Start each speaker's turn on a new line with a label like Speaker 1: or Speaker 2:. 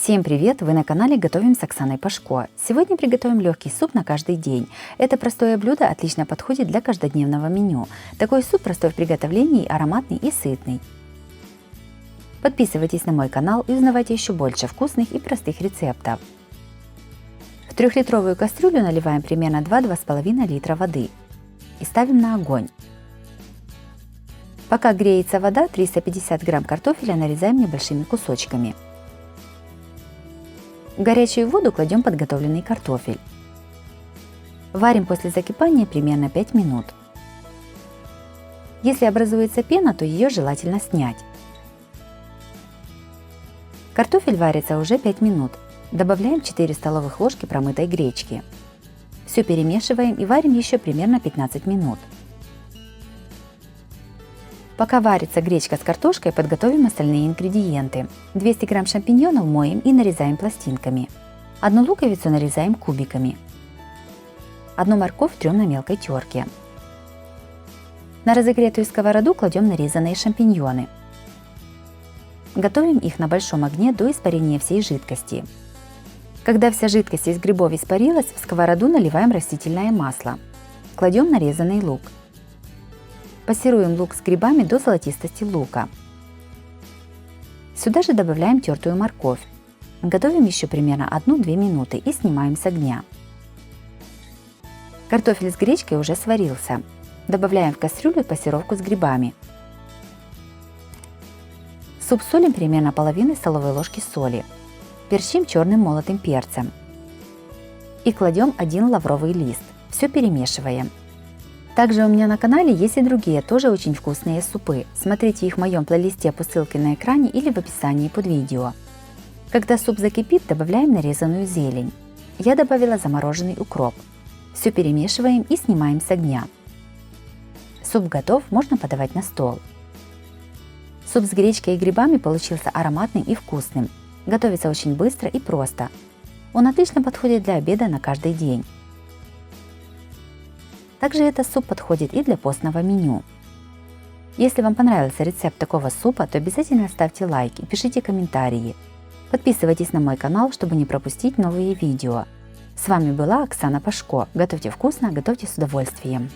Speaker 1: Всем привет! Вы на канале Готовим с Оксаной Пашко. Сегодня приготовим легкий суп на каждый день. Это простое блюдо отлично подходит для каждодневного меню. Такой суп простой в приготовлении, ароматный и сытный. Подписывайтесь на мой канал и узнавайте еще больше вкусных и простых рецептов. В 3-литровую кастрюлю наливаем примерно 2-2,5 литра воды и ставим на огонь. Пока греется вода, 350 грамм картофеля нарезаем небольшими кусочками. В горячую воду кладем подготовленный картофель. Варим после закипания примерно 5 минут. Если образуется пена, то ее желательно снять. Картофель варится уже 5 минут. Добавляем 4 столовых ложки промытой гречки. Все перемешиваем и варим еще примерно 15 минут. Пока варится гречка с картошкой, подготовим остальные ингредиенты. 200 грамм шампиньонов моем и нарезаем пластинками. 1 луковицу нарезаем кубиками. 1 морковь трем на мелкой терке. На разогретую сковороду кладем нарезанные шампиньоны. Готовим их на большом огне до испарения всей жидкости. Когда вся жидкость из грибов испарилась, в сковороду наливаем растительное масло. Кладем нарезанный лук. Пассируем лук с грибами до золотистости лука. Сюда же добавляем тертую морковь. Готовим еще примерно 1-2 минуты и снимаем с огня. Картофель с гречкой уже сварился. Добавляем в кастрюлю пассировку с грибами. Суп солим примерно половиной столовой ложки соли. Перчим черным молотым перцем. И кладем 1 лавровый лист. Все перемешиваем. Также у меня на канале есть и другие, тоже очень вкусные супы. Смотрите их в моем плейлисте по ссылке на экране или в описании под видео. Когда суп закипит, добавляем нарезанную зелень. Я добавила замороженный укроп. Все перемешиваем и снимаем с огня. Суп готов, можно подавать на стол. Суп с гречкой и грибами получился ароматным и вкусным. Готовится очень быстро и просто. Он отлично подходит для обеда на каждый день. Также этот суп подходит и для постного меню. Если вам понравился рецепт такого супа, то обязательно ставьте лайк и пишите комментарии. Подписывайтесь на мой канал, чтобы не пропустить новые видео. С вами была Оксана Пашко. Готовьте вкусно, готовьте с удовольствием.